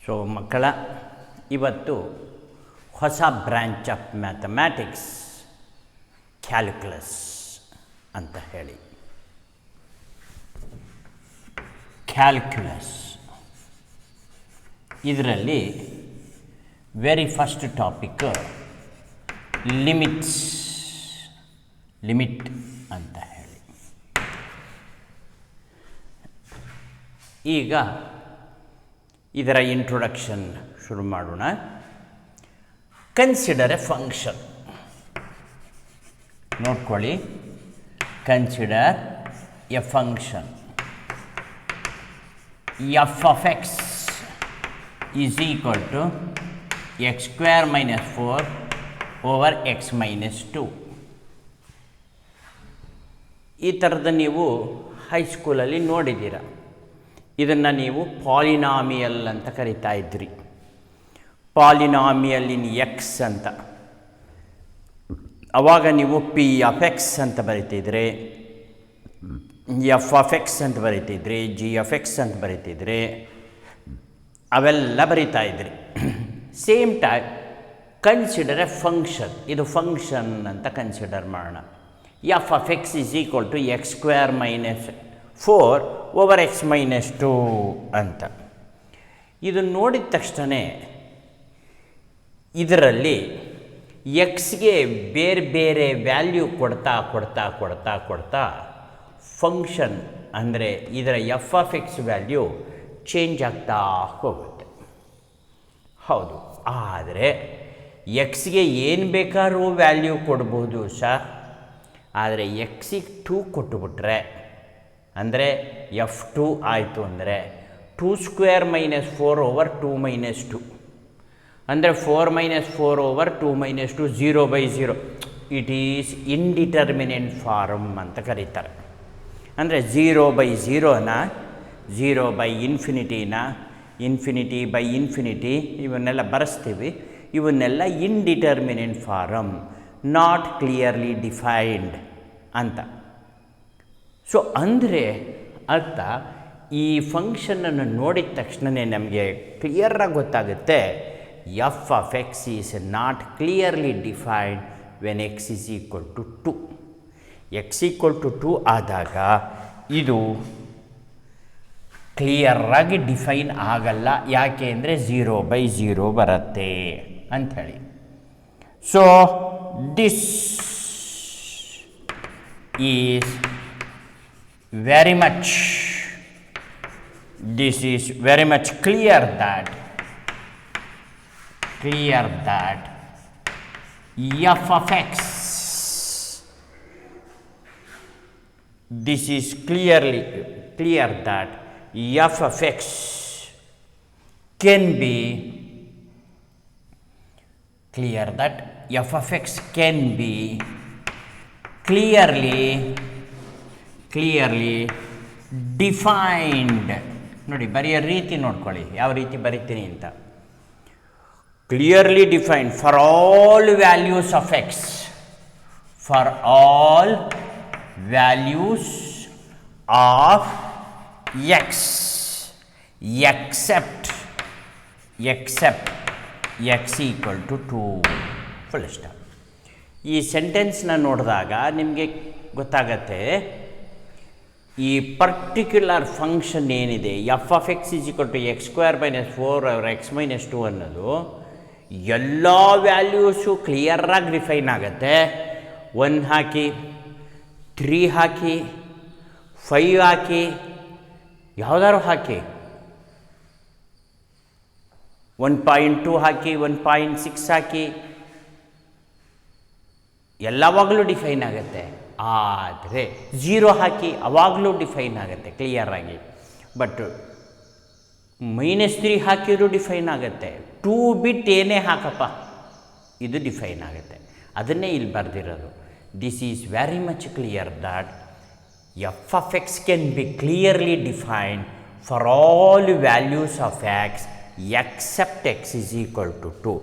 So ಮಕ್ಕಳ ಇವತ್ತು ಹೊಸ ಬ್ರ್ಯಾಂಚ್ ಆಫ್ ಮ್ಯಾಥಮ್ಯಾಟಿಕ್ಸ್ ಕ್ಯಾಲ್ಕುಲಸ್ ಅಂತ ಹೇಳಿ. ಕ್ಯಾಲ್ಕುಲಸ್ ಇದರಲ್ಲಿ ವೆರಿ ಫಸ್ಟ್ ಟಾಪಿಕ್ ಲಿಮಿಟ್ ಅಂತ ಹೇಳಿ. ಈಗ ಇದರ ಇಂಟ್ರೊಡಕ್ಷನ್ ಶುರು ಮಾಡೋಣ. Consider a function. ನೋಡ್ಕೊಳ್ಳಿ, consider a function f of x is equal to x square minus 4 over x minus 2. ಈ ಥರದ ನೀವು ಹೈಸ್ಕೂಲಲ್ಲಿ ನೋಡಿದ್ದೀರ. ಇದನ್ನು ನೀವು ಪಾಲಿನಾಮಿಯಲ್ ಅಂತ ಕರಿತಾ ಇದ್ರಿ. ಪಾಲಿನಾಮಿಯಲ್ ಇನ್ ಎಕ್ಸ್ ಅಂತ. ಆವಾಗ ನೀವು ಪಿ ಆಫ್ ಎಕ್ಸ್ ಅಂತ ಬರಿತಿದ್ರೆ, ಎಫ್ ಆಫ್ ಎಕ್ಸ್ ಅಂತ ಬರಿತಿದ್ರಿ, ಜಿ ಆಫ್ ಎಕ್ಸ್ ಅಂತ ಬರಿತಿದ್ರಿ, ಅವೆಲ್ಲ ಬರಿತಾ ಇದ್ರಿ. Same type consider a function. ಇದು ಫಂಕ್ಷನ್ ಅಂತ ಕನ್ಸಿಡರ್ ಮಾಡೋಣ. F of x is equal to x square minus 4 over x minus 2 ಅಂತ. ಇದು ನೋಡಿದ ತಕ್ಷಣ ಇದರಲ್ಲಿ ಎಕ್ಸ್ಗೆ ಬೇರೆ ಬೇರೆ ವ್ಯಾಲ್ಯೂ ಕೊಡ್ತಾ ಫಂಕ್ಷನ್ ಅಂದರೆ ಇದರ F of X value change ಆಗ್ತಾ ಹೋಗುತ್ತೆ. ಹೌದು, ಆದರೆ ಎಕ್ಸ್ಗೆ ಏನು ಬೇಕಾದ್ರೂ ವ್ಯಾಲ್ಯೂ ಕೊಡ್ಬೋದು ಸರ್. ಆದರೆ ಎಕ್ಸಿಗೆ 2 ಕೊಟ್ಟುಬಿಟ್ರೆ ಅಂದರೆ F2 ಆಯಿತು ಅಂದರೆ 2 ಸ್ಕ್ವೇರ್ ಮೈನಸ್ 4 ಓವರ್ 2 ಮೈನಸ್ 2 ಅಂದರೆ 4 minus 4 over 2 minus 2 0/0. It is indeterminate form ಅಂತ ಕರೀತಾರೆ. ಅಂದರೆ 0/0ನ 0/ಇನ್ಫಿನಿಟಿನ ಇನ್ಫಿನಿಟಿ ಇವನ್ನೆಲ್ಲ ಬರೆಸ್ತೀವಿ. ಇವನ್ನೆಲ್ಲ indeterminate form, not clearly defined ಅಂತ. ಸೊ ಅಂದರೆ ಅರ್ಥ, ಈ ಫಂಕ್ಷನನ್ನು ನೋಡಿದ ತಕ್ಷಣವೇ ನಮಗೆ ಕ್ಲಿಯರಾಗಿ ಗೊತ್ತಾಗುತ್ತೆ f of x is not clearly defined when x is equal to 2. X equal to 2 ಆದಾಗ ಇದು ಕ್ಲಿಯರಾಗಿ ಡಿಫೈನ್ ಆಗಲ್ಲ. ಯಾಕೆ ಅಂದರೆ 0/0 ಬರುತ್ತೆ ಅಂಥೇಳಿ. So this is very much clear that f of x, this is clearly clear that f of x can be clearly defined. ನೋಡಿ, ಬರೆಯೋ ರೀತಿ ನೋಡ್ಕೊಳ್ಳಿ, ಯಾವ ರೀತಿ ಬರಿತೀನಿ ಅಂತ. Clearly defined for all values of x, for all values of x except x equal to 2 full stop. ಈ ಸೆಂಟೆನ್ಸ್ನ ನೋಡಿದಾಗ ನಿಮಗೆ ಗೊತ್ತಾಗತ್ತೆ ಈ ಪರ್ಟಿಕ್ಯುಲರ್ ಫಂಕ್ಷನ್ ಏನಿದೆ f of x is equal to x square minus 4 over x minus 2 ಅನ್ನೋದು ಎಲ್ಲ values ಕ್ಲಿಯರಾಗಿ ಡಿಫೈನ್ ಆಗುತ್ತೆ. 1 ಹಾಕಿ, 3 ಹಾಕಿ, 5 ಹಾಕಿ, ಯಾವುದಾದ್ರು ಹಾಕಿ, 1.2 ಹಾಕಿ, 1.6 ಹಾಕಿ, ಎಲ್ಲವಾಗಲೂ ಡಿಫೈನ್ ಆಗುತ್ತೆ. ಆದರೆ 0 ಹಾಕಿ ಅವಾಗಲೂ ಡಿಫೈನ್ ಆಗುತ್ತೆ ಕ್ಲಿಯರಾಗಿ. ಬಟ್ -3 ಹಾಕಿದರೂ ಡಿಫೈನ್ ಆಗುತ್ತೆ. 2 ಬಿಟ್ಟು ಏನೇ ಹಾಕಪ್ಪ ಇದು ಡಿಫೈನ್ ಆಗುತ್ತೆ. ಅದನ್ನೇ ಇಲ್ಲಿ ಬರೆದಿರೋದು. This is very much clear that f of x can be clearly defined for all values of x except x is equal to 2.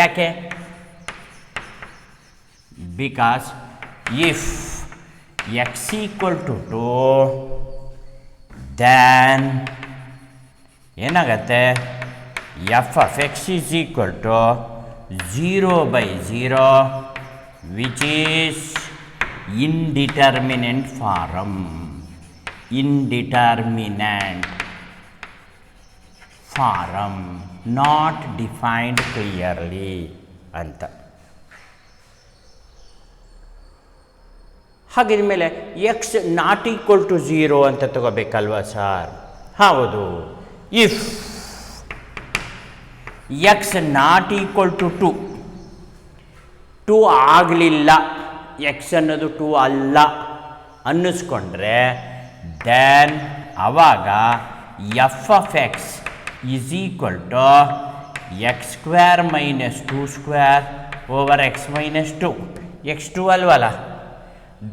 ಯಾಕೆ? Because if x equal to 2 then ಏನಾಗತ್ತೆ f of x is equal to 0/0 which is indeterminate form, indeterminate form, not defined clearly ಅಂತ. ಹಾಗಿದ ಮೇಲೆ X not equal to 0 ಅಂತ ತಗೋಬೇಕಲ್ವಾ sir? ಹೌದು. If x not equal to 2 ಆಗಲಿಲ್ಲ, x ಅನ್ನೋದು 2 ಅಲ್ಲ ಅನ್ನಿಸ್ಕೊಂಡ್ರೆ ದೆನ್ ಆವಾಗ f of x is equal to x² - 2² over x - 2, x2 ಅಲ್ವಲ್ಲ,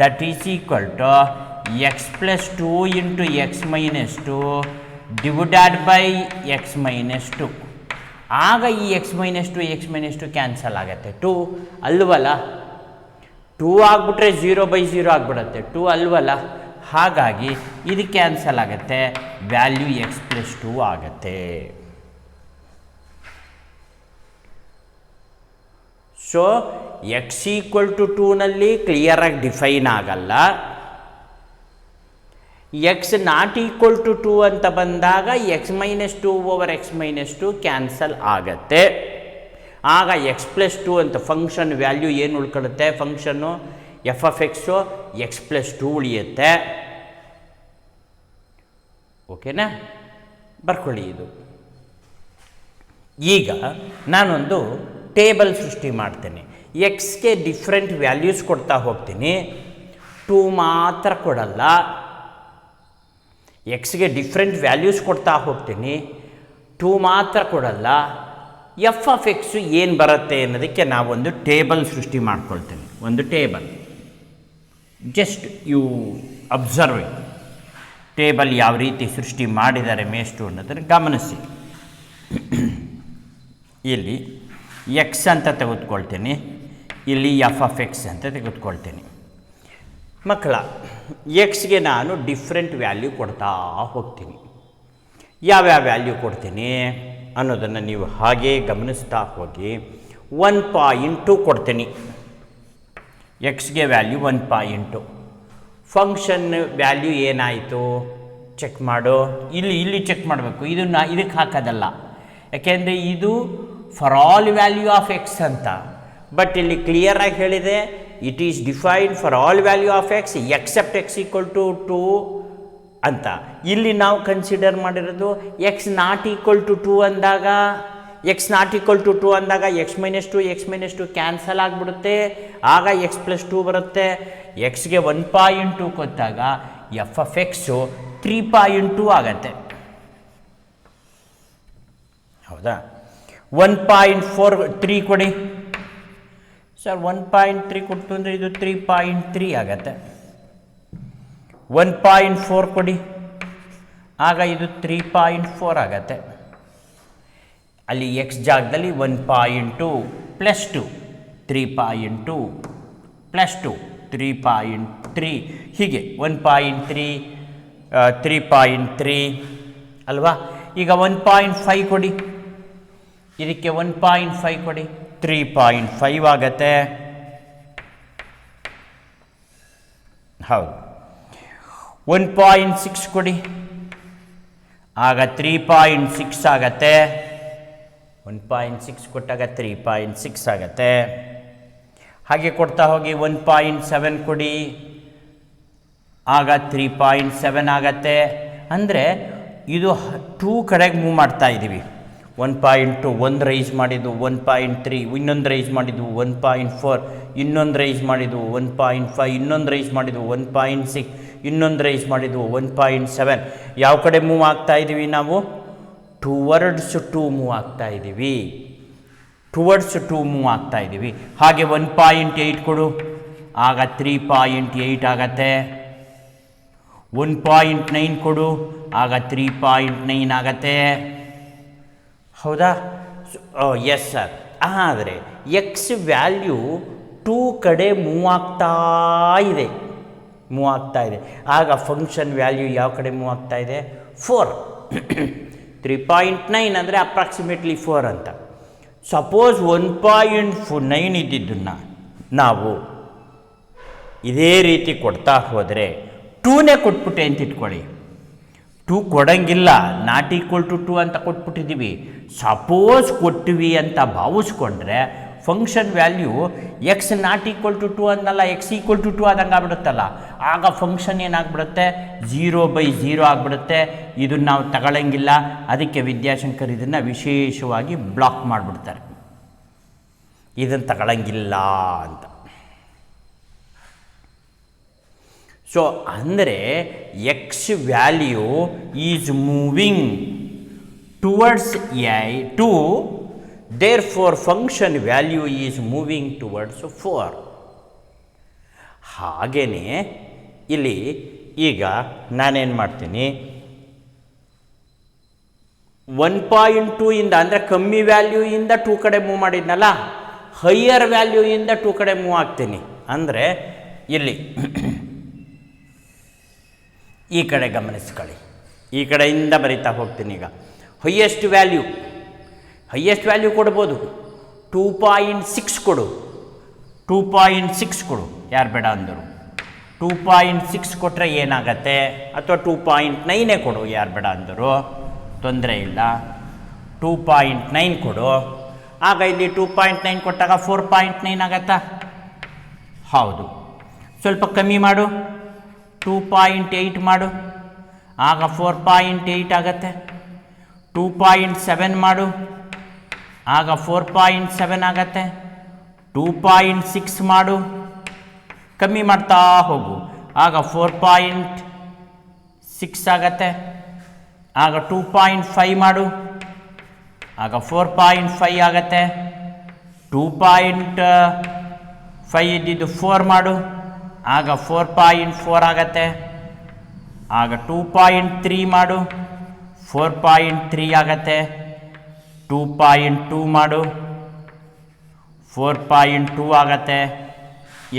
that is equal to x + 2 × x - 2 divided by x - 2. ಆಗ ಈ x - 2 ಕ್ಯಾನ್ಸಲ್ ಆಗುತ್ತೆ. 2 ಅಲ್ವಲ್ಲ, 2 ಆಗಿಬಿಟ್ರೆ 0/0 ಆಗಿಬಿಡುತ್ತೆ, 2 ಅಲ್ವಲ್ಲ, ಹಾಗಾಗಿ ಇದು ಕ್ಯಾನ್ಸಲ್ ಆಗುತ್ತೆ, ವ್ಯಾಲ್ಯೂ x + 2 ಆಗುತ್ತೆ. ಸೊ ಎಕ್ಸ್ ಈಕ್ವಲ್ ಟು 2ನಲ್ಲಿ ಕ್ಲಿಯರಾಗಿ ಡಿಫೈನ್ ಆಗಲ್ಲ. ಎಕ್ಸ್ ನಾಟ್ ಈಕ್ವಲ್ ಟು 2 ಅಂತ ಬಂದಾಗ x - 2 ಓವರ್ x - 2 ಕ್ಯಾನ್ಸಲ್ ಆಗತ್ತೆ. ಆಗ x + 2 ಅಂತ ಫಂಕ್ಷನ್ ವ್ಯಾಲ್ಯೂ ಏನು ಉಳ್ಕೊಳ್ಳುತ್ತೆ? Function f of x x + 2 ಉಳಿಯುತ್ತೆ. ಓಕೆನಾ? ಬರ್ಕೊಳ್ಳಿ ಇದು. ಈಗ ನಾನೊಂದು ಟೇಬಲ್ ಸೃಷ್ಟಿ ಮಾಡ್ತೇನೆ. ಎಕ್ಸ್ಗೆ ಡಿಫ್ರೆಂಟ್ ವ್ಯಾಲ್ಯೂಸ್ ಕೊಡ್ತಾ ಹೋಗ್ತೀನಿ, 2 ಮಾತ್ರ ಕೊಡಲ್ಲ. ಎಕ್ಸ್ಗೆ ಡಿಫ್ರೆಂಟ್ ವ್ಯಾಲ್ಯೂಸ್ ಕೊಡ್ತಾ ಹೋಗ್ತೀನಿ, 2 ಮಾತ್ರ ಕೊಡಲ್ಲ. ಎಫ್ ಆಫ್ ಎಕ್ಸು ಏನು ಬರುತ್ತೆ ಅನ್ನೋದಕ್ಕೆ ನಾವೊಂದು ಟೇಬಲ್ ಸೃಷ್ಟಿ ಮಾಡ್ಕೊಳ್ತೇನೆ. ಒಂದು table, just you observe table ಯಾವ ರೀತಿ ಸೃಷ್ಟಿ ಮಾಡಿದ್ದಾರೆ ಮೇಷ್ಟ್ರು ಅನ್ನೋದನ್ನು ಗಮನಿಸಿ. ಇಲ್ಲಿ ಎಕ್ಸ್ ಅಂತ ತೆಗೆದುಕೊಳ್ತೀನಿ, ಇಲ್ಲಿ ಎಫ್ ಆಫ್ ಎಕ್ಸ್ ಅಂತ ತೆಗೆದುಕೊಳ್ತೀನಿ. ಮಕ್ಕಳ, ಎಕ್ಸ್ಗೆ ನಾನು ಡಿಫ್ರೆಂಟ್ ವ್ಯಾಲ್ಯೂ ಕೊಡ್ತಾ ಹೋಗ್ತೀನಿ. ಯಾವ್ಯಾವ ವ್ಯಾಲ್ಯೂ ಕೊಡ್ತೀನಿ ಅನ್ನೋದನ್ನು ನೀವು ಹಾಗೇ ಗಮನಿಸ್ತಾ ಹೋಗಿ. 1.2 ಕೊಡ್ತೀನಿ, ಎಕ್ಸ್ಗೆ ವ್ಯಾಲ್ಯೂ 1.2. ಫಂಕ್ಷನ್ ವ್ಯಾಲ್ಯೂ ಏನಾಯಿತು ಚೆಕ್ ಮಾಡು. ಇಲ್ಲಿ ಚೆಕ್ ಮಾಡಬೇಕು, ಇದಕ್ಕೆ ಹಾಕೋದಲ್ಲ, ಯಾಕೆಂದರೆ ಇದು for all value of x ಅಂತ. ಬಟ್ ಇಲ್ಲಿ ಕ್ಲಿಯರಾಗಿ ಹೇಳಿದೆ, it is defined for all value of x except x = 2 ಅಂತ. ಇಲ್ಲಿ ನಾವು ಕನ್ಸಿಡರ್ ಮಾಡಿರೋದು x ನಾಟ್ ಈಕ್ವಲ್ ಟು 2 ಅಂದಾಗ, x ನಾಟ್ ಈಕ್ವಲ್ ಟು 2 ಅಂದಾಗ x - 2 ಕ್ಯಾನ್ಸಲ್ ಆಗಿಬಿಡುತ್ತೆ. ಆಗ x + 2 ಬರುತ್ತೆ. ಎಕ್ಸ್ಗೆ 1.2 ಕೊಟ್ಟಾಗ ಎಫ್ ಆಫ್ ಎಕ್ಸು 3.2 ಆಗತ್ತೆ. ಹೌದಾ? 1.43 ಕೊಡಿ ಸರ್. 1.3 ಕೊಡ್ತು ಅಂದರೆ ಇದು 3.3 ಆಗತ್ತೆ. 1.4 ಕೊಡಿ, ಆಗ ಇದು 3.4 ಆಗತ್ತೆ. ಅಲ್ಲಿ ಎಕ್ಸ್ ಜಾಗದಲ್ಲಿ 1.2 + 2 3.2 + 2 3.3 ಹೀಗೆ 1.3 3.3 ಅಲ್ವಾ? ಈಗ 1.5 ಕೊಡಿ, ಇದಕ್ಕೆ 1.5 ಕೊಡಿ, 3.5 ಆಗತ್ತೆ. ಹೌದು. 1.6 ಕೊಡಿ, ಆಗ 3.6 ಆಗತ್ತೆ. 1.6 ಕೊಟ್ಟಾಗ 3.6 ಆಗತ್ತೆ. ಹಾಗೆ ಕೊಡ್ತಾ ಹೋಗಿ 1.7 ಕೊಡಿ, ಆಗ 3.7 ಆಗತ್ತೆ. ಅಂದರೆ ಇದು 2 ಕಡೆಗೆ ಮೂವ್ ಮಾಡ್ತಾ ಇದ್ದೀವಿ. 1.2 ಒಂದು ರೈಸ್ ಮಾಡಿದ್ದು 1.3, ಇನ್ನೊಂದು ರೈಸ್ ಮಾಡಿದ್ದು 1.4, ಇನ್ನೊಂದು ರೈಸ್ ಮಾಡಿದ್ದು 1.5, ಇನ್ನೊಂದು ರೈಸ್ ಮಾಡಿದ್ದು 1.6, ಇನ್ನೊಂದು ರೈಸ್ ಮಾಡಿದ್ದು 1.7. ಯಾವ ಕಡೆ ಮೂವ್ ಆಗ್ತಾ ಇದ್ದೀವಿ ನಾವು? ಟುವರ್ಡ್ಸ್ 2 ಮೂವ್ ಆಗ್ತಾ ಇದ್ದೀವಿ. ಟುವರ್ಡ್ಸ್ 2 ಮೂವ್ ಆಗ್ತಾ ಇದ್ದೀವಿ. ಹಾಗೆ 1.8 ಕೊಡು, ಆಗ 3.8 ಆಗತ್ತೆ. 1.9 ಕೊಡು, ಆಗ 3.9 ಆಗತ್ತೆ. ಹೌದಾ? Yes sir. ಆದರೆ ಎಕ್ಸ್ ವ್ಯಾಲ್ಯೂ 2 ಕಡೆ ಮೂವ್ ಆಗ್ತಾ ಇದೆ. ಆಗ ಫಂಕ್ಷನ್ ವ್ಯಾಲ್ಯೂ ಯಾವ ಕಡೆ ಮೂವ್ ಆಗ್ತಾ ಇದೆ? 4. 3.9 ಅಂದರೆ ಅಪ್ರಾಕ್ಸಿಮೇಟ್ಲಿ 4 ಅಂತ. ಸಪೋಸ್ 1.9 ಇದ್ದಿದ್ದನ್ನು ನಾವು ಇದೇ ರೀತಿ ಕೊಡ್ತಾ ಹೋದರೆ 2ನೇ ಕೊಟ್ಬಿಟ್ಟೆ ಅಂತ ಇಟ್ಕೊಳ್ಳಿ. 2 ಕೊಡಂಗಿಲ್ಲ, ನಾಟ್ ಈಕ್ವಲ್ ಟು 2 ಅಂತ ಕೊಟ್ಬಿಟ್ಟಿದ್ದೀವಿ. ಸಪೋಸ್ ಕೊಟ್ಟಿವಿ ಅಂತ ಭಾವಿಸ್ಕೊಂಡ್ರೆ function value x not equal to 2 ಅನ್ನಲ್ಲ, ಎಕ್ಸ್ ಈಕ್ವಲ್ ಟು 2 ಆದಂಗೆ ಆಗ್ಬಿಡುತ್ತಲ್ಲ. ಆಗ ಫಂಕ್ಷನ್ ಏನಾಗ್ಬಿಡುತ್ತೆ, 0/0 ಆಗಿಬಿಡುತ್ತೆ. ಇದನ್ನು ನಾವು ತಗೊಳ್ಳಂಗಿಲ್ಲ. ಅದಕ್ಕೆ ವಿದ್ಯಾಶಂಕರ್ ಇದನ್ನು ವಿಶೇಷವಾಗಿ ಬ್ಲಾಕ್ ಮಾಡಿಬಿಡ್ತಾರೆ, ಇದನ್ನು ತಗೊಳ್ಳಂಗಿಲ್ಲ ಅಂತ. ಸೊ ಅಂದರೆ X value is moving towards 2, therefore function value is moving towards 4. ಹಾಗೆಯೇ ಇಲ್ಲಿ ಈಗ ನಾನೇನು ಮಾಡ್ತೀನಿ, 1.2 ಇಂದ ಅಂದರೆ ಕಮ್ಮಿ ವ್ಯಾಲ್ಯೂಯಿಂದ 2 ಕಡೆ ಮೂವ್ ಮಾಡಿದ್ನಲ್ಲ, ಹೈಯರ್ ವ್ಯಾಲ್ಯೂಯಿಂದ 2 ಕಡೆ ಮೂವ್ ಆಗ್ತೀನಿ. ಅಂದರೆ ಇಲ್ಲಿ ಈ ಕಡೆ ಗಮನಿಸ್ಕೊಳ್ಳಿ, ಈ ಕಡೆಯಿಂದ ಬರಿತಾ ಹೋಗ್ತೀನಿ. ಈಗ ಹೈಯೆಸ್ಟ್ ವ್ಯಾಲ್ಯೂ ಕೊಡ್ಬೋದು. 2.6 ಕೊಡು, 2.6 ಕೊಡು, ಯಾರು ಬೇಡ ಅಂದರು. 2.6 ಕೊಟ್ಟರೆ ಏನಾಗತ್ತೆ, ಅಥವಾ 2.9 ಕೊಡು, ಯಾರು ಬೇಡ ಅಂದರು, ತೊಂದರೆ ಇಲ್ಲ. 2.9 ಕೊಡು. ಆಗ ಇಲ್ಲಿ 2.9 ಕೊಟ್ಟಾಗ 4.9 ಆಗತ್ತಾ? ಹೌದು. ಸ್ವಲ್ಪ ಕಮ್ಮಿ ಮಾಡು, 2.8 ಮಾಡು, ಆಗ 4.8 ಆಗತ್ತೆ. 2.7 ಮಾಡು, ಆಗ 4.7 ಆಗತ್ತೆ. 2.6 ಮಾಡು, ಕಮ್ಮಿ ಮಾಡ್ತಾ ಹೋಗು, ಆಗ 4.6 ಆಗತ್ತೆ. ಆಗ 2.5 ಮಾಡು, ಆಗ 4.5 ಆಗತ್ತೆ. 2.5 ಇದ್ದಿದ್ದು 4 ಮಾಡು, ಆಗ 4.4 ಆಗತ್ತೆ. ಆಗ 2.3 ಮಾಡು, 4.3 ಆಗತ್ತೆ. 2.2 ಮಾಡು, 4.2 ಆಗತ್ತೆ.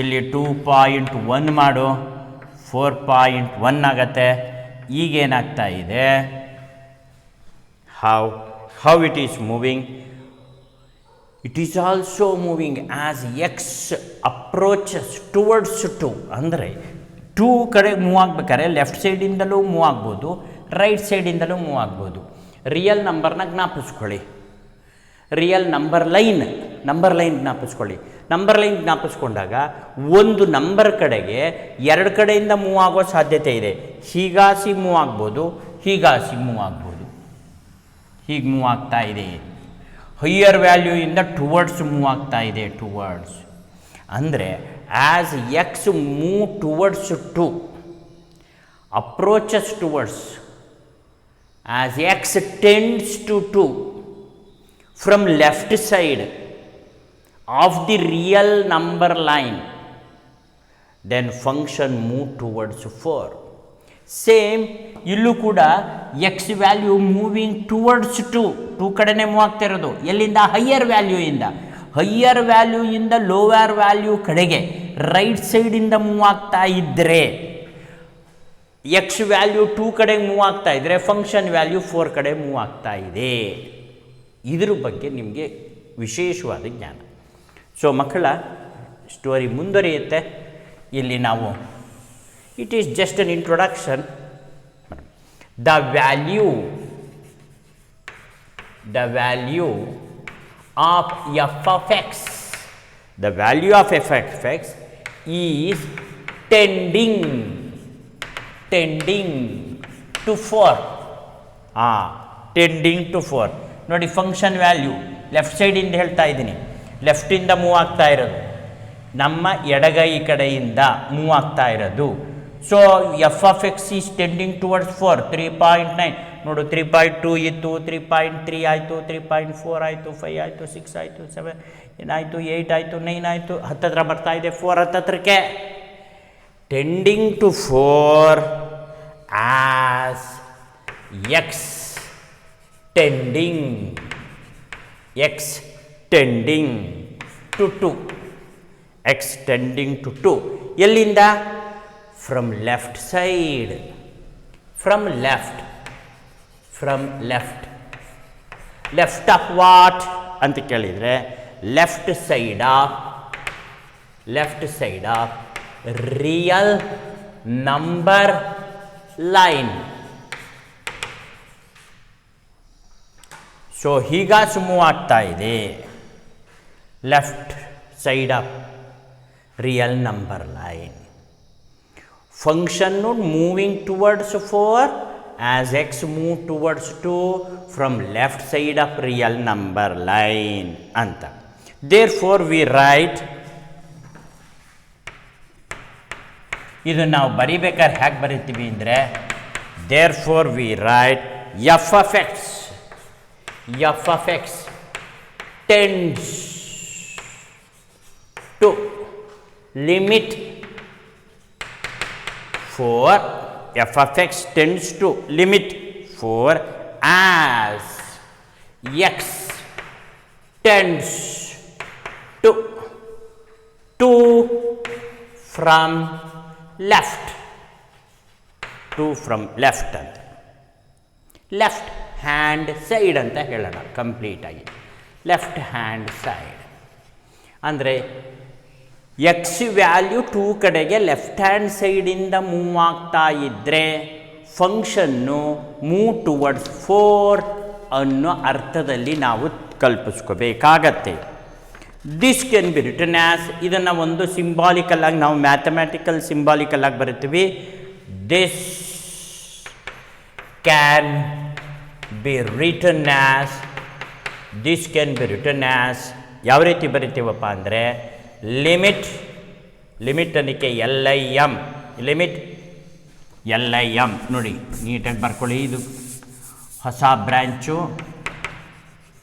ಇಲ್ಲಿ 2.1 ಮಾಡು, 4.1 ಆಗತ್ತೆ. ಈಗೇನಾಗ್ತಾ ಇದೆ, how it is moving, it is also moving as x approaches towards 2. ಅಂದರೆ 2 ಕಡೆ ಮೂವ್ ಆಗಬೇಕಾದ್ರೆ ಲೆಫ್ಟ್ ಸೈಡಿಂದಲೂ ಮೂವ್ ಆಗ್ಬೋದು, ರೈಟ್ ಸೈಡಿಂದಲೂ ಮೂವ್ ಆಗ್ಬೋದು. ರಿಯಲ್ ನಂಬರ್ನ ಜ್ಞಾಪಿಸ್ಕೊಳ್ಳಿ, ರಿಯಲ್ ನಂಬರ್ ಲೈನ್ ಜ್ಞಾಪಿಸ್ಕೊಳ್ಳಿ. ನಂಬರ್ ಲೈನ್ ಜ್ಞಾಪಿಸ್ಕೊಂಡಾಗ ಒಂದು ನಂಬರ್ ಕಡೆಗೆ 2 ಕಡೆಯಿಂದ ಮೂವ್ ಆಗೋ ಸಾಧ್ಯತೆ ಇದೆ. ಹೀಗಾಸಿ ಮೂವ್ ಆಗ್ಬೋದು, ಹೀಗಾಸಿ ಮೂವ್ ಆಗ್ಬೋದು. ಹೀಗೆ ಮೂವ್ ಆಗ್ತಾ ಇದೆ, ಹೈಯರ್ ವ್ಯಾಲ್ಯೂಯಿಂದ ಟುವರ್ಡ್ಸ್ ಮೂವ್ ಆಗ್ತಾ ಇದೆ, ಟುವರ್ಡ್ಸ್. ಅಂದರೆ as x move towards 2, approaches towards, as x tends to 2 from left side of the real number line, then function move towards 4. Same ಇಲ್ಲೂ ಕೂಡ ಎಕ್ಸ್ ವ್ಯಾಲ್ಯೂ ಮೂವಿಂಗ್ ಟುವರ್ಡ್ಸ್ 2 ಕಡೆನೇ move ಆಗ್ತಾ ಇರೋದು. ಎಲ್ಲಿಂದ? Higher ವ್ಯಾಲ್ಯೂಯಿಂದ lower value ಕಡೆಗೆ right ಸೈಡಿಂದ move ಆಗ್ತಾ ಇದ್ದರೆ, ಎಕ್ಸ್ ವ್ಯಾಲ್ಯೂ 2 ಕಡೆಗೆ ಮೂವ್ ಆಗ್ತಾ ಇದ್ದರೆ ಫಂಕ್ಷನ್ ವ್ಯಾಲ್ಯೂ 4 ಕಡೆ ಮೂವ್ ಆಗ್ತಾ ಇದೆ. ಇದ್ರ ಬಗ್ಗೆ ನಿಮಗೆ ವಿಶೇಷವಾದ ಜ್ಞಾನ. ಸೊ ಮಕ್ಕಳ, ಸ್ಟೋರಿ ಮುಂದುವರಿಯುತ್ತೆ. ಇಲ್ಲಿ ನಾವು it is just an introduction. The value of f of x, the value of f of x is tending to 4. Tending to 4. ನೋಡಿ, ಫಂಕ್ಷನ್ ವ್ಯಾಲ್ಯೂ ಲೆಫ್ಟ್ ಸೈಡಿಂದ ಹೇಳ್ತಾ ಇದ್ದೀನಿ, ಲೆಫ್ಟಿಂದ ಮೂವ್ ಆಗ್ತಾ ಇರೋದು, ನಮ್ಮ ಎಡಗೈ ಕಡೆಯಿಂದ ಮೂವ್ ಆಗ್ತಾ ಇರೋದು. So F of x is tending towards 4. 3.9 ನೋಡು, 3.2 ಇತ್ತು, 3.3 ಆಯಿತು, 3.4 ಆಯಿತು, 5 ಆಯಿತು, 6 ಆಯಿತು, 7 ಏನಾಯಿತು, 8 ಆಯಿತು, 9 ಆಯಿತು, 10 ಹತ್ರ ಬರ್ತಾ ಇದೆ. 4 ಹತ್ತತ್ರಕ್ಕೆ tending to 4 as x tending to 2. X tending to 2 ಎಲ್ಲಿಂದ? From left side, from left left of what ಅಂತ ಕೇಳಿದರೆ left side of real number line. So ಹೀಗಾಸು ಮೂವ್ ಆಗ್ತಾ ಇದೆ, left side of real number line. Function moving towards 4 as x move towards 2 from left side of real number line ಅಂತ. Therefore we write, ಇದು ನಾವು ಬರಿಬೇಕಾದ್ರೆ ಹೇಗೆ ಬರಿತೀವಿ ಅಂದರೆ therefore we write f of x tends to limit 4 f of x tends to limit 4 as x tends to 2 from left ಅಂತ left hand side ಅಂತ ಹೇಳೋಣ ಕಂಪ್ಲೀಟಾಗಿ. ಲೆಫ್ಟ್ ಹ್ಯಾಂಡ್ ಸೈಡ್ ಅಂದರೆ ಎಕ್ಸ್ ವ್ಯಾಲ್ಯೂ 2 ಕಡೆಗೆ ಲೆಫ್ಟ್ ಹ್ಯಾಂಡ್ ಸೈಡಿಂದ move ಆಗ್ತಾ ಇದ್ದರೆ function move towards 4 ಅನ್ನೋ ಅರ್ಥದಲ್ಲಿ ನಾವು ಕಲ್ಪಿಸ್ಕೋಬೇಕಾಗತ್ತೆ. This can be written as, ಇದನ್ನು ಒಂದು ಸಿಂಬಾಲಿಕಲ್ ಆಗಿ ನಾವು ಮ್ಯಾಥಮೆಟಿಕಲ್ ಸಿಂಬಾಲಿಕಲ್ ಆಗಿ ಬರಿತೀವಿ. This can be written as ಯಾವ ರೀತಿ ಬರಿತೀವಪ್ಪ ಅಂದರೆ ಲಿಮಿಟ್ ಅನ್ನಕ್ಕೆ LIM ನೋಡಿ ನೀಟಾಗಿ ಬರ್ಕೊಳ್ಳಿ. ಇದು ಹೊಸ ಬ್ರ್ಯಾಂಚು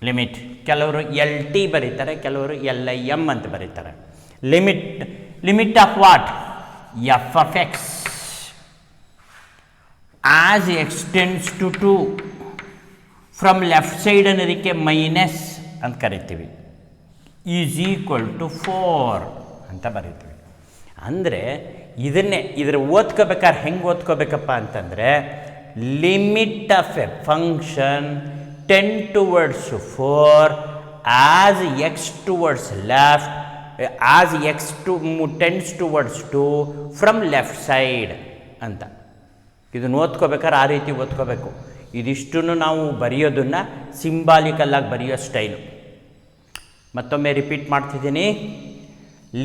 ಲಿಮಿಟ್. ಕೆಲವರು LT ಬರೀತಾರೆ, ಕೆಲವರು LIM ಅಂತ ಬರೀತಾರೆ. Limit of what? f of x as x tends to 2 from left side ಅನ್ನೋದಕ್ಕೆ ಮೈನಸ್ ಅಂತ ಕರಿತೀವಿ, ಈಸ್ ಈಕ್ವಲ್ ಟು 4 ಅಂತ ಬರೀತೀವಿ. ಅಂದರೆ ಇದರ ಓದ್ಕೋಬೇಕಾದ್ರೆ ಹೆಂಗೆ ಓದ್ಕೋಬೇಕಪ್ಪ ಅಂತಂದರೆ limit of a function tend towards 4 as X towards left as x tends towards 2 from left side ಅಂತ. ಇದನ್ನು ಓದ್ಕೋಬೇಕಾದ್ರೆ ಆ ರೀತಿ ಓದ್ಕೋಬೇಕು. ಇದಿಷ್ಟನ್ನು ನಾವು ಬರೆಯೋದನ್ನು ಸಿಂಬಾಲಿಕಲ್ಲಾಗಿ ಬರೆಯೋ ಸ್ಟೈಲು. ಮತ್ತೊಮ್ಮೆ ರಿಪೀಟ್ ಮಾಡ್ತಿದ್ದೀನಿ.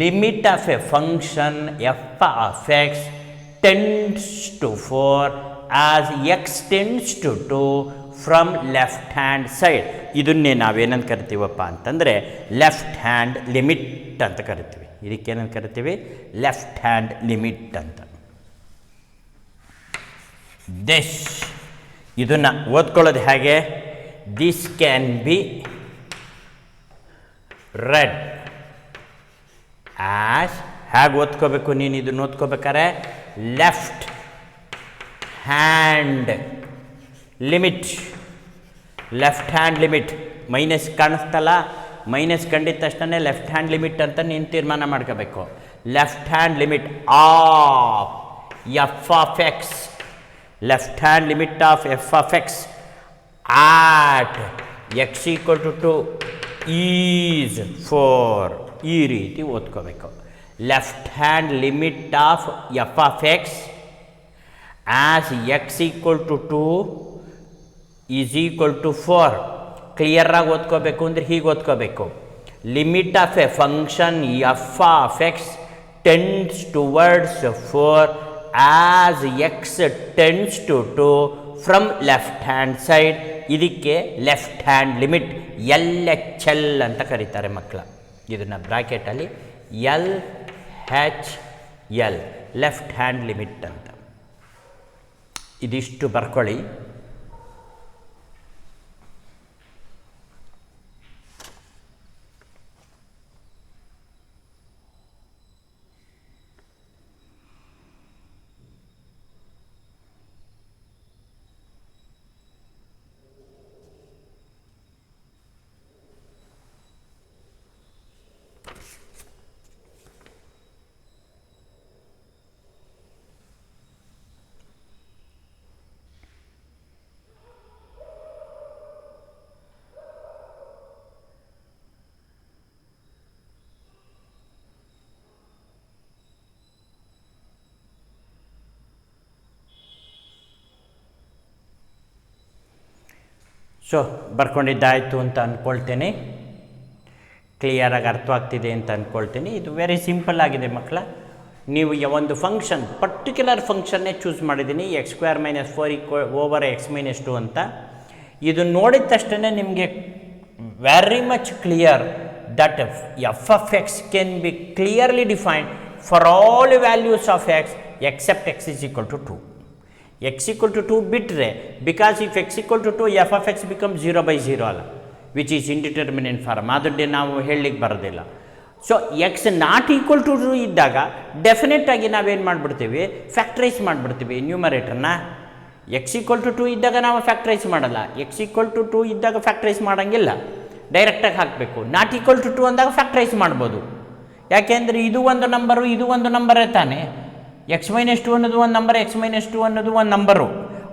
Limit of a function f of x tends to 4 as x tends to 2 from left hand side. ಇದನ್ನೇ ನಾವೇನಂತ ಕರಿತೀವಪ್ಪ ಅಂತಂದರೆ ಲೆಫ್ಟ್ ಹ್ಯಾಂಡ್ ಲಿಮಿಟ್ ಅಂತ ಕರಿತೀವಿ. ಇದಕ್ಕೇನಂತ ಕರಿತೀವಿ? ಲೆಫ್ಟ್ ಹ್ಯಾಂಡ್ ಲಿಮಿಟ್ ಅಂತ. ದಿಸ್ ಇದನ್ನು ಓದ್ಕೊಳ್ಳೋದು ಹೇಗೆ? This can be read as, ಹೇಗೆ ಓದ್ಕೋಬೇಕು ನೀನು ಇದನ್ನು ಓದ್ಕೋಬೇಕಾರೆ? Left hand limit. ಮೈನಸ್ ಕಾಣಿಸ್ತಲ್ಲ, ಮೈನಸ್ ಕಂಡಿದ ತಕ್ಷಣ ಲೆಫ್ಟ್ ಹ್ಯಾಂಡ್ ಲಿಮಿಟ್ ಅಂತ ನೀನು ತೀರ್ಮಾನ ಮಾಡ್ಕೋಬೇಕು. Left hand limit of f of x, left hand limit of f of x at x equal to 2 is 4. ಈ ರೀತಿ ಓದ್ಕೋಬೇಕು. Left hand limit of f of x as x equal to 2 is equal to 4. ಕ್ಲಿಯರಾಗಿ ಓದ್ಕೋಬೇಕು ಅಂದರೆ ಹೀಗೆ ಓದ್ಕೋಬೇಕು. Limit of a function f of x tends towards 4 as x tends to 2 from left hand side. ಇದಕ್ಕೆ left hand limit LHL ಅಂತ ಕರೀತಾರೆ ಮಕ್ಕಳ. ಇದನ್ನು ಬ್ರ್ಯಾಕೆಟಲ್ಲಿ LHL ಲೆಫ್ಟ್ ಹ್ಯಾಂಡ್ ಲಿಮಿಟ್ ಅಂತ. ಇದಿಷ್ಟು ಬರ್ಕೊಳ್ಳಿ. ಸೊ ಬರ್ಕೊಂಡಿದ್ದಾಯಿತು ಅಂತ ಅಂದ್ಕೊಳ್ತೇನೆ, ಕ್ಲಿಯರಾಗಿ ಅರ್ಥವಾಗ್ತಿದೆ ಅಂತ ಅಂದ್ಕೊಳ್ತೀನಿ. ಇದು ವೆರಿ ಸಿಂಪಲ್ ಆಗಿದೆ ಮಕ್ಕಳ. ನೀವು ಒಂದು ಫಂಕ್ಷನ್, ಪರ್ಟಿಕ್ಯುಲರ್ ಫಂಕ್ಷನ್ನೇ ಚೂಸ್ ಮಾಡಿದ್ದೀನಿ, x²-4 / x-2 ಅಂತ. ಇದು ನೋಡಿದ ತಕ್ಷಣ ನಿಮಗೆ very much clear that f of x can be clearly defined for all values of x except x = 2. x = 2 ಬಿಟ್ಟರೆ, because if x = 2 f of x become 0/0 ಅಲ್ಲ, which is indeterminate form. ಅದನ್ನೇ ನಾವು ಹೇಳಲಿಕ್ಕೆ ಬರೋದಿಲ್ಲ. ಸೊ x ≠ 2 ಇದ್ದಾಗ ಡೆಫಿನೆಟಾಗಿ ನಾವೇನು ಮಾಡಿಬಿಡ್ತೀವಿ, factorise ಮಾಡಿಬಿಡ್ತೀವಿ ನ್ಯೂಮರೇಟರ್ನ. x = 2 ಇದ್ದಾಗ ನಾವು ಫ್ಯಾಕ್ಟ್ರೈಸ್ ಮಾಡಲ್ಲ, x = 2 ಇದ್ದಾಗ ಫ್ಯಾಕ್ಟ್ರೈಸ್ ಮಾಡೋಂಗಿಲ್ಲ, ಡೈರೆಕ್ಟಾಗಿ ಹಾಕಬೇಕು. ≠ 2 ಅಂದಾಗ ಫ್ಯಾಕ್ಟ್ರೈಸ್ ಮಾಡ್ಬೋದು, ಯಾಕೆಂದರೆ ಇದು ಒಂದು ನಂಬರು, ಇದು ಒಂದು ನಂಬರೇ ತಾನೇ. x-2 ಅನ್ನೋದು ಒಂದು ನಂಬರ್, x-2 ಅನ್ನೋದು ಒಂದು ನಂಬರು.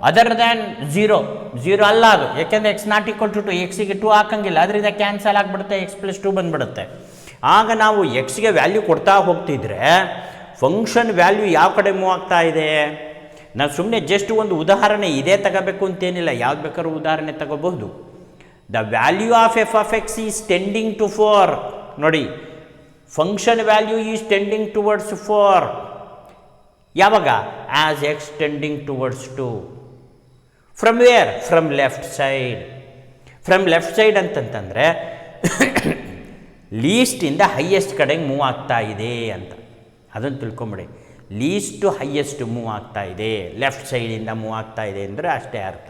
ಅದರ್ ದ್ಯಾನ್ 0 ಅಲ್ಲ ಅದು, ಯಾಕೆಂದರೆ x ≠ 2, x ಗೆ 2 ಹಾಕಂಗಿಲ್ಲ, ಅದರಿಂದ ಕ್ಯಾನ್ಸಲ್ ಆಗಿಬಿಡುತ್ತೆ, x + 2 ಬಂದುಬಿಡುತ್ತೆ. ಆಗ ನಾವು ಎಕ್ಸ್ಗೆ ವ್ಯಾಲ್ಯೂ ಕೊಡ್ತಾ ಹೋಗ್ತಿದ್ರೆ ಫಂಕ್ಷನ್ ವ್ಯಾಲ್ಯೂ ಯಾವ ಕಡೆ ಮೂವ್ ಆಗ್ತಾ ಇದೆ. ನಾವು ಸುಮ್ಮನೆ ಜಸ್ಟ್ ಒಂದು ಉದಾಹರಣೆ ಇದೇ ತಗೋಬೇಕು ಅಂತೇನಿಲ್ಲ, ಯಾವ್ದು ಬೇಕಾದ್ರೂ ಉದಾಹರಣೆ ತಗೋಬಹುದು. The value of f of x is tending to 4. ನೋಡಿ, function value is tending towards 4. ಯಾವಾಗ? As x tending towards 2. From where? From left side. From left ಸೈಡ್ ಅಂತಂತಂದರೆ ಲೀಸ್ಟಿಂದ ಹೈಯೆಸ್ಟ್ ಕಡೆಗೆ ಮೂವ್ ಆಗ್ತಾ ಇದೆ ಅಂತ, ಅದನ್ನು ತಿಳ್ಕೊಂಬಿಡಿ. ಲೀಸ್ಟ್ ಟು ಹೈಯೆಸ್ಟ್ ಮೂವ್ ಆಗ್ತಾ ಇದೆ, ಲೆಫ್ಟ್ ಸೈಡಿಂದ ಮೂವ್ ಆಗ್ತಾ ಇದೆ ಅಂದರೆ ಅಷ್ಟೇ ಅರ್ಥ.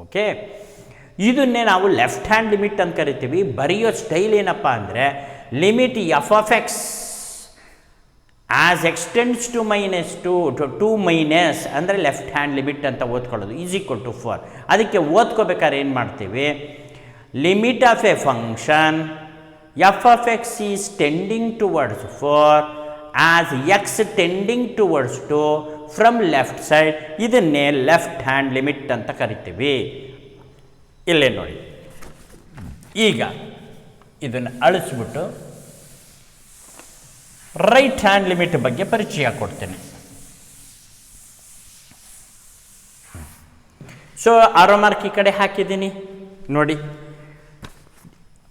ಓಕೆ, ಇದನ್ನೇ ನಾವು ಲೆಫ್ಟ್ ಹ್ಯಾಂಡ್ ಲಿಮಿಟ್ ಅಂತ ಕರಿತೀವಿ. ಬರೆಯೋ ಸ್ಟೈಲ್ ಏನಪ್ಪ ಅಂದರೆ, limit f of x as x tends to -2 minus ಅಂದರೆ ಲೆಫ್ಟ್ ಹ್ಯಾಂಡ್ ಲಿಮಿಟ್ ಅಂತ ಓದ್ಕೊಳ್ಳೋದು, = 4. ಅದಕ್ಕೆ ಓದ್ಕೋಬೇಕಾದ್ರೆ ಏನು ಮಾಡ್ತೀವಿ, limit of a function f of x is tending towards 4 as x tending towards 2 from left side. ಇದನ್ನೇ ಲೆಫ್ಟ್ ಹ್ಯಾಂಡ್ ಲಿಮಿಟ್ ಅಂತ ಕರಿತೀವಿ. ಇಲ್ಲೇ ನೋಡಿ, ಈಗ ಇದನ್ನು ಅಳಿಸ್ಬಿಟ್ಟು ರೈಟ್ ಹ್ಯಾಂಡ್ ಲಿಮಿಟ್ ಬಗ್ಗೆ ಪರಿಚಯ ಕೊಡ್ತೇನೆ. ಸೊ ಆರೋ ಮಾರ್ಕ್ ಈ ಕಡೆ ಹಾಕಿದ್ದೀನಿ ನೋಡಿ.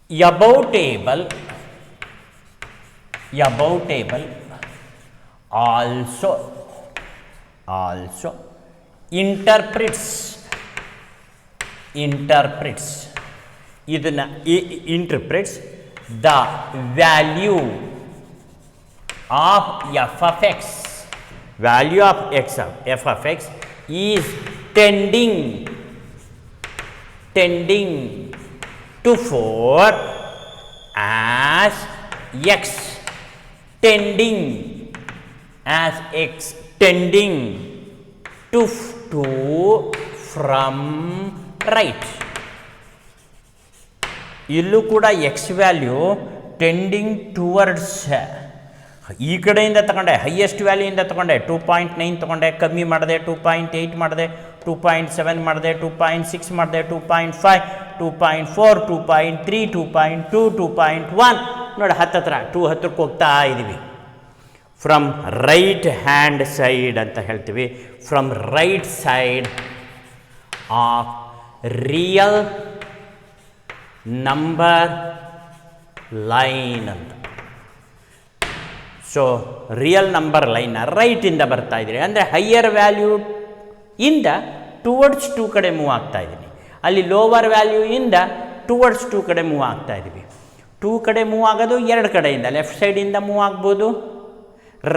above table also interprets ಇದನ್ನ interprets the value of f of x. Value of f of x is tending to 4 as x tending to 2 from right. ಇಲ್ಲೂ ಕೂಡ ಎಕ್ಸ್ ವ್ಯಾಲ್ಯೂ ಟೆಂಡಿಂಗ್ ಟುವರ್ಡ್ಸ್, ಈ ಕಡೆಯಿಂದ ತಗೊಂಡೆ, ಹೈಯೆಸ್ಟ್ ವ್ಯಾಲ್ಯೂಯಿಂದ ತಗೊಂಡೆ, 2.9 ತಗೊಂಡೆ, ಕಮ್ಮಿ ಮಾಡಿದೆ 2.8 ಮಾಡಿದೆ, 2.7 ಮಾಡಿದೆ, 2.6 ಮಾಡಿದೆ, 2.5, 2.4, 2.3, 2.2, 2.1 ನೋಡಿ, ಹತ್ತತ್ರ 2 ಹತ್ರಕ್ಕೆ ಹೋಗ್ತಾ ಇದ್ದೀವಿ. ಫ್ರಮ್ ರೈಟ್ ಹ್ಯಾಂಡ್ ಸೈಡ್ ಅಂತ ಹೇಳ್ತೀವಿ, from right side of real number line ಅಂತ. ಸೊ ರಿಯಲ್ ನಂಬರ್ ಲೈನ್ನ ರೈಟಿಂದ ಬರ್ತಾ ಇದ್ದೀರಿ ಅಂದರೆ ಹೈಯರ್ ವ್ಯಾಲ್ಯೂ ಇಂದ ಟುವರ್ಡ್ಸ್ 2 ಕಡೆ ಮೂವ್ ಆಗ್ತಾ ಇದ್ದೀನಿ. ಅಲ್ಲಿ ಲೋವರ್ ವ್ಯಾಲ್ಯೂ ಇಂದ ಟುವರ್ಡ್ಸ್ 2 ಕಡೆ ಮೂವ್ ಆಗ್ತಾ ಇದ್ದೀವಿ. 2 ಕಡೆ ಮೂವ್ ಆಗೋದು 2 ಕಡೆಯಿಂದ, ಲೆಫ್ಟ್ ಸೈಡಿಂದ ಮೂವ್ ಆಗ್ಬೋದು,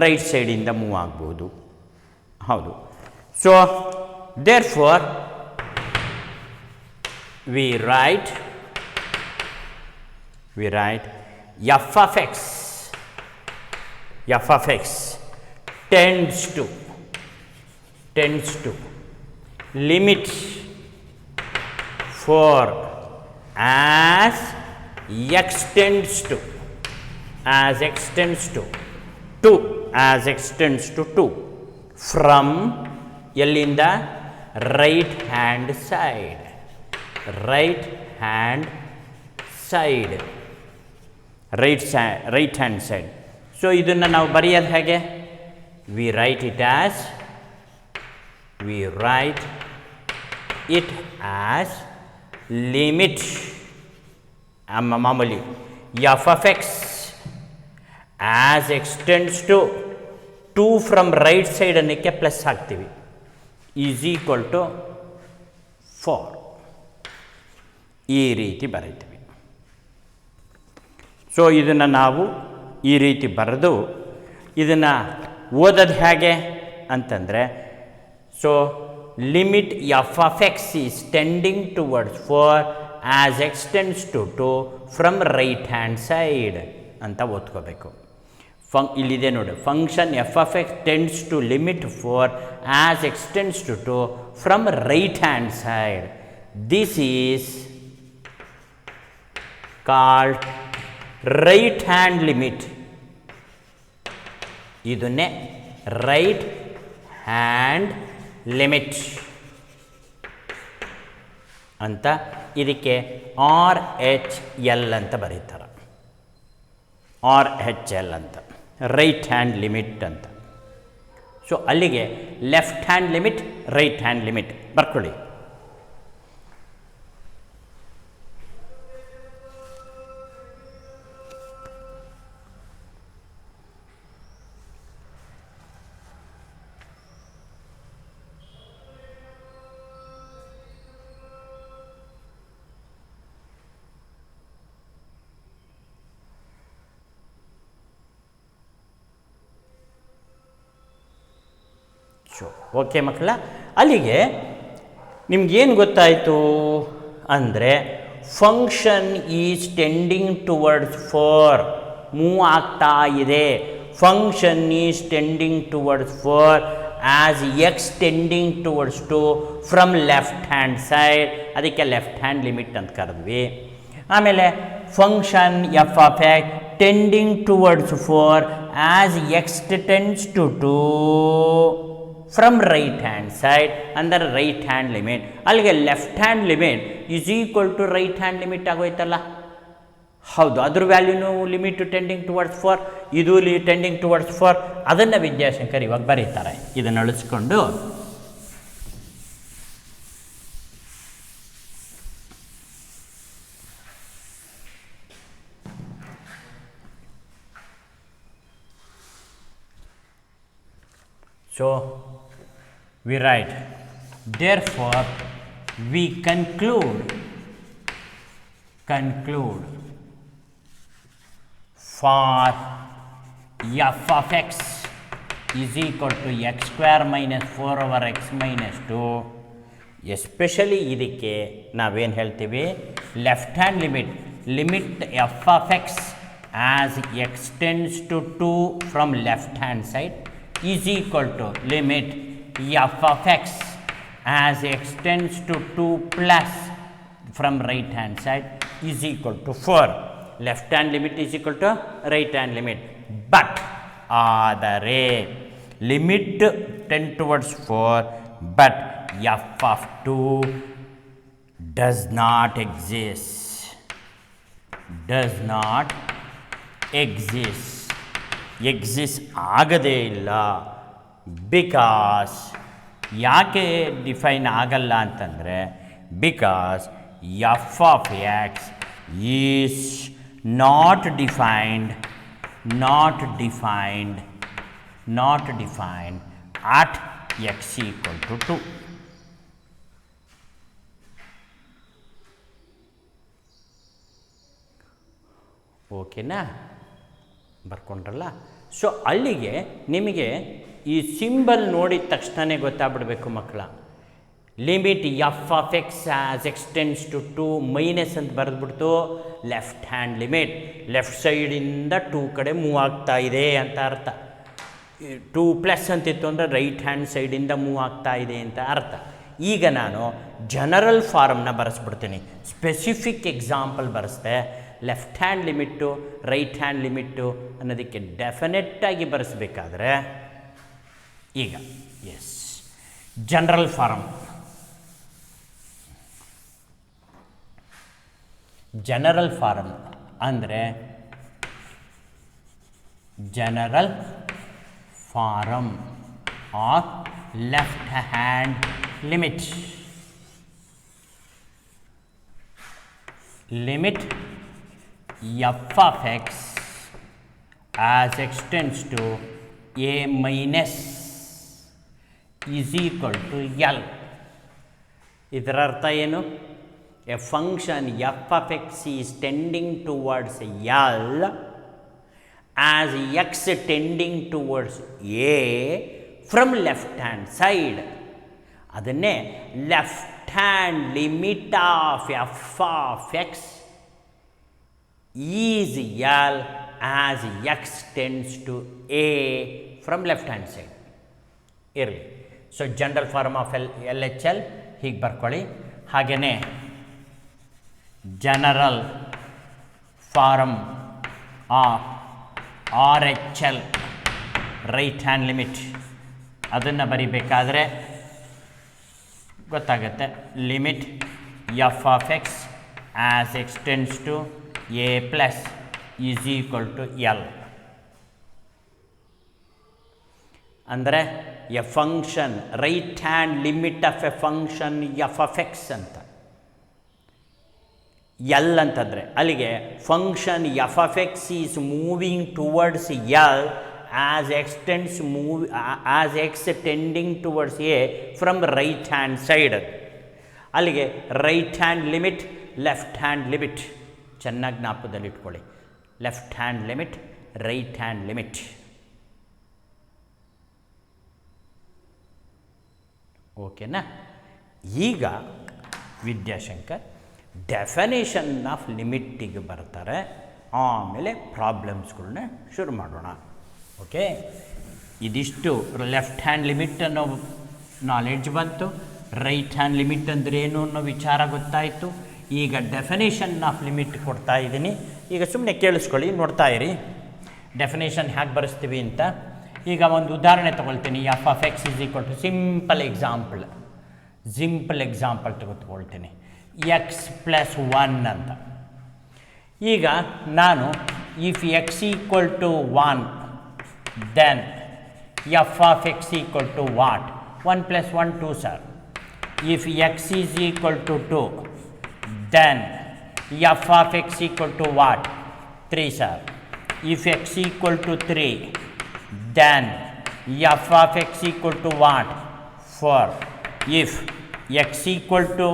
ರೈಟ್ ಸೈಡಿಂದ ಮೂವ್ ಆಗ್ಬೋದು. ಹೌದು. So therefore we write f of x tends to limit 4 as x tends to 2 from ಎಲ್ಲಿಂದ ರೈಟ್ ಹ್ಯಾಂಡ್ ಸೈಡ್. ಸೊ ಇದನ್ನು ನಾವು ಬರೆಯೋದು ಹೇಗೆ? We write it as limit ಮಾಮೂಲಿ f of x as x tends to 2 from right side ಅನ್ನಕ್ಕೆ plus ಹಾಕ್ತೀವಿ is equal to 4 ಈ ರೀತಿ ಬರೀತೀವಿ. ಸೊ ಇದನ್ನು ನಾವು ಈ ರೀತಿ ಬರೆದು ಇದನ್ನು ಓದೋದು ಹೇಗೆ ಅಂತಂದರೆ, so limit f of x is tending towards 4 as x tends to 2 from right hand side ಅಂತ ಓದ್ಕೋಬೇಕು. ಇಲ್ಲಿದೆ ನೋಡಿ, function f of x tends to limit 4 as x tends to 2 from right hand side. This is called right hand limit. ಇದನ್ನೇ right hand limit ಅಂತ, ಇದಕ್ಕೆ R H L ಅಂತ ಬರೀತಾರೆ. R H L ಅಂತ, ರೈಟ್ ಹ್ಯಾಂಡ್ ಲಿಮಿಟ್ ಅಂತ. So ಅಲ್ಲಿಗೆ left hand limit, right hand limit ಬರ್ಕೊಳ್ಳಿ. Okay ಮಕ್ಕಳ, ಅಲ್ಲಿಗೆ ನಿಮ್ಗೇನು ಗೊತ್ತಾಯಿತು ಅಂದರೆ, function is tending towards 4 move ಆಗ್ತಾ ಇದೆ. Function is tending towards 4 as x tending towards 2 from left hand side. ಅದಕ್ಕೆ ಲೆಫ್ಟ್ ಹ್ಯಾಂಡ್ ಲಿಮಿಟ್ ಅಂತ ಕರೆದ್ವಿ. ಆಮೇಲೆ function f of x tending towards 4 as x tends to 2 from right hand side ಅಂದರೆ right hand limit. ಅಲ್ಲಿಗೆ left hand limit is equal to right hand limit ಆಗೋಯ್ತಲ್ಲ. ಹೌದು, ಅದ್ರ ವ್ಯಾಲ್ಯೂನು limit tending towards 4, ಇದು tending towards 4. ಅದನ್ನು ವಿದ್ಯಾಶಂಕರ್ ಇವಾಗ ಬರೀತಾರೆ. ಇದನ್ನು ಅಳಿಸ್ಕೊಂಡು so we write, therefore we conclude for f of x is equal to x square minus 4 over x minus 2, especially ಇದಕ್ಕೆ ನಾವೇನು ಹೇಳ್ತೀವಿ, left hand limit f of x as x tends to 2 from left hand side is equal to limit f of x as extends to 2 plus from right hand side is equal to 4. Left hand limit is equal to right hand limit. But ಆದರೆ limit tend towards 4, but f of 2 does not exist. Exist ಆಗದೇ ಇಲ್ಲ. Because ಯಾಕೆ define ಆಗಲ್ಲ ಅಂತಂದರೆ, because f of x is not defined at x equal to 2. ಓಕೆನಾ, ಬರ್ಕೊಂಡ್ರಲ್ಲ. So ಅಲ್ಲಿಗೆ ನಿಮಗೆ ಈ ಸಿಂಬಲ್ ನೋಡಿದ ತಕ್ಷಣ ಗೊತ್ತಾಗ್ಬಿಡ್ಬೇಕು ಮಕ್ಕಳ. Limit f of x as x tends to 2 minus ಅಂತ ಬರೆದ್ಬಿಡ್ತು. ಲೆಫ್ಟ್ ಹ್ಯಾಂಡ್ ಲಿಮಿಟ್ ಲೆಫ್ಟ್ ಸೈಡಿಂದ 2 ಕಡೆ ಮೂವ್ ಆಗ್ತಾ ಇದೆ ಅಂತ ಅರ್ಥ. 2 ಪ್ಲಸ್ ಅಂತಿತ್ತು ಅಂದರೆ ರೈಟ್ ಹ್ಯಾಂಡ್ ಸೈಡಿಂದ ಮೂವ್ ಆಗ್ತಾ ಇದೆ ಅಂತ ಅರ್ಥ. ಈಗ ನಾನು ಜನರಲ್ ಫಾರ್ಮ್ನ ಬರೆಸ್ಬಿಡ್ತೀನಿ, ಸ್ಪೆಸಿಫಿಕ್ ಎಕ್ಸಾಂಪಲ್ ಬರೆಸ್ದೆ. Left hand limit right hand limit ಅನ್ನೋದಕ್ಕೆ ಡೆಫಿನೆಟ್ಟಾಗಿ ಬರೆಸ್ಬೇಕಾದ್ರೆ ಈಗ ಜನರಲ್ ಫಾರ್ಮ್. ಜನರಲ್ ಫಾರ್ಮ್ ಅಂದರೆ general form of left hand limit. Limit f of x as x tends to a minus is equal to L. ಇದರ ಅರ್ಥ ಏನು? A function f of x is tending towards L as x tending towards a from left hand side. ಅದನ್ನೇ left hand limit of f of x is L as x tends to a from left hand side. ಇರಲಿ. So general form of L H L ಹೀಗೆ ಬರ್ಕೊಳ್ಳಿ. ಹಾಗೆಯೇ general form of R H L right hand limit ಅದನ್ನು ಬರಿಬೇಕಾದ್ರೆ ಗೊತ್ತಾಗುತ್ತೆ. Limit f of x as x tends to a plus is equal to L. ಅಂದರೆ a function right hand limit of a function f of x ಅಂತ L ಅಂತಂದರೆ ಅಲ್ಲಿಗೆ function f of x is moving towards L as x tending towards a from right hand side. ಅಲ್ಲಿಗೆ right hand limit left hand limit ಚೆನ್ನಾಗಿ ಜ್ಞಾಪಕದಲ್ಲಿಟ್ಕೊಳ್ಳಿ. Left hand limit right hand limit. ಓಕೆನಾ? ಈಗ Vidyashankar definition of ಲಿಮಿಟ್ಟಿಗೆ ಬರ್ತಾರೆ, ಆಮೇಲೆ ಪ್ರಾಬ್ಲಮ್ಸ್ಗಳನ್ನ ಶುರು ಮಾಡೋಣ. Okay, ಇದಿಷ್ಟು ಲೆಫ್ಟ್ ಹ್ಯಾಂಡ್ ಲಿಮಿಟ್ ಅನ್ನೋ ನಾಲೆಡ್ಜ್ ಬಂತು. ರೈಟ್ ಹ್ಯಾಂಡ್ ಲಿಮಿಟ್ ಅಂದರೆ ಏನು ಅನ್ನೋ ವಿಚಾರ ಗೊತ್ತಾಯಿತು. ಈಗ ಡೆಫಿನೇಷನ್ ಆಫ್ ಲಿಮಿಟ್ ಕೊಡ್ತಾ ಇದ್ದೀನಿ. ಈಗ ಸುಮ್ಮನೆ ಕೇಳಿಸ್ಕೊಳ್ಳಿ, ನೋಡ್ತಾ ಇರಿ ಡೆಫಿನೇಷನ್ ಹೇಗೆ ಬರೆಸ್ತೀವಿ ಅಂತ. ಈಗ ಒಂದು ಉದಾಹರಣೆ ತೊಗೊಳ್ತೀನಿ. F of x is equal to simple example ತೆಗೆದುಕೊಳ್ತೀನಿ. ಎಕ್ಸ್ ಪ್ಲಸ್ 1 ಅಂತ. ಈಗ ನಾನು if x equal to 1 then f of x equal to what? 1 + 1 2 sir. If x is equal to 2 then f of x equal to what? 3 sir. If x equal to 3 then f of x equal to what? 4. If x equal to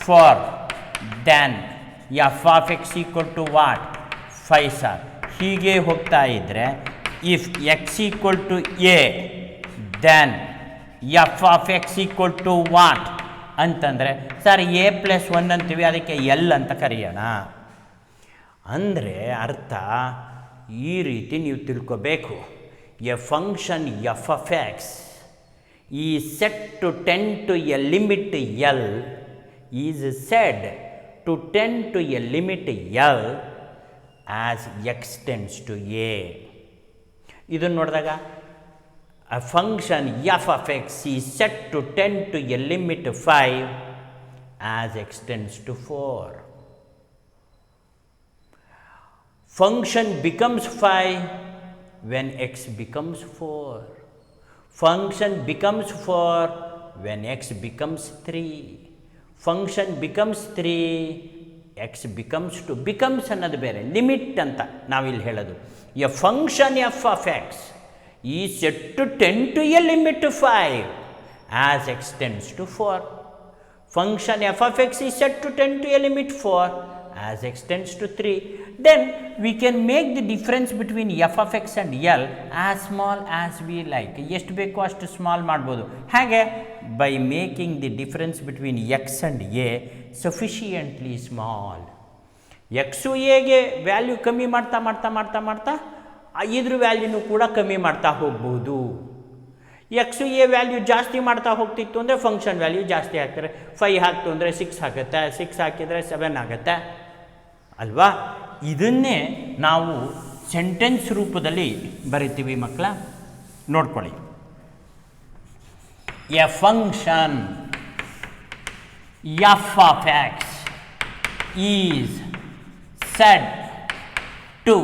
4 then f of x equal to what? 5 sir. ಹೀಗೆ ಹೋಗ್ತಾ ಇದ್ದರೆ if x equal to a then f of x equal to what ಅಂತಂದರೆ sir a + 1 ಅಂತೀವಿ, ಅದಕ್ಕೆ l ಅಂತ ಕರೆಯೋಣ. ಅಂದರೆ ಅರ್ಥ ಈ ರೀತಿ ನೀವು ತಿಳ್ಕೋಬೇಕು. A function f of x is set to tend to a limit L is said to tend to a limit L as x tends to a. ಇದನ್ನು ನೋಡಿದಾಗ a function f of x is set to tend to a limit 5 as x tends to 4. Function becomes 5 when x becomes 4. Function becomes 4 when x becomes 3. Function becomes 3, x becomes 2. becomes ಅನ್ನೋದು ಬೇರೆ, limit ಅಂತ ನಾವಿಲ್ಲಿ ಹೇಳೋದು. A function f of x is said to tend to a limit 5 as x tends to 4. Function f of x is said to tend to a limit 4 as x tends to 3, then we can make the difference between f of x and L as small as we like. ಎಷ್ಟು ಬೇಕೋ ಅಷ್ಟು small ಮಾಡ್ಬೋದು. ಹಾಗೆ by making the difference between x and a sufficiently small. X ಎಗೆ value ಕಮ್ಮಿ ಮಾಡ್ತಾ ಮಾಡ್ತಾ ಮಾಡ್ತಾ ಮಾಡ್ತಾ ಇದ್ರ ವ್ಯಾಲ್ಯೂನು ಕೂಡ ಕಮ್ಮಿ ಮಾಡ್ತಾ ಹೋಗ್ಬೋದು. ಎಕ್ಸು ಎ ವ್ಯಾಲ್ಯೂ ಜಾಸ್ತಿ ಮಾಡ್ತಾ ಹೋಗ್ತಿತ್ತು ಅಂದರೆ ಫಂಕ್ಷನ್ ವ್ಯಾಲ್ಯೂ ಜಾಸ್ತಿ ಆಗ್ತಾರೆ. 5 ಹಾಕ್ತು ಅಂದರೆ 6 ಆಗುತ್ತೆ, 6 ಹಾಕಿದರೆ 7 ಆಗುತ್ತೆ ಅಲ್ವಾ? ಇದನ್ನೇ ನಾವು ಸೆಂಟೆನ್ಸ್ ರೂಪದಲ್ಲಿ ಬರಿತೀವಿ ಮಕ್ಕಳ. ನೋಡ್ಕೊಳ್ಳಿ. A function f of x is set to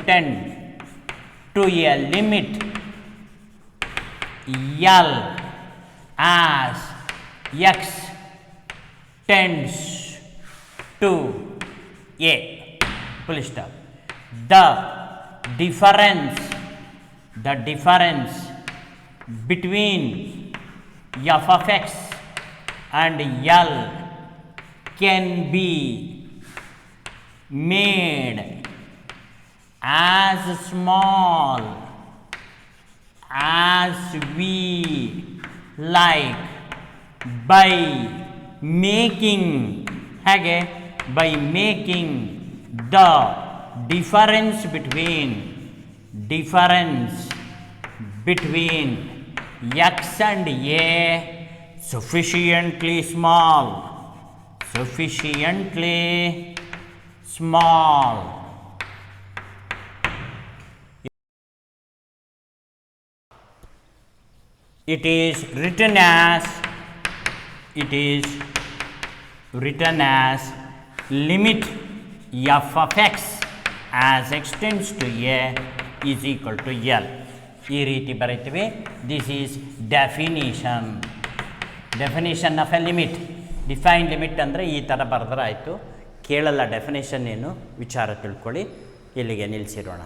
tend to a limit L as x tends to a, full stop. The difference between f of x and L can be made as small as we like by making the difference between x and a sufficiently small. It is written as limit f of x as x tends to a is equal to L. ಈ ರೀತಿ ಬರೀತೀವಿ. This is definition of a limit. Define limit ಅಂದರೆ ಈ ಥರ ಬರೆದ್ರೆ ಆಯಿತು. ಕೇಳಲ್ಲ definition ಏನು ವಿಚಾರ ತಿಳ್ಕೊಳ್ಳಿ. ಇಲ್ಲಿಗೆ ನಿಲ್ಲಿಸಿರೋಣ.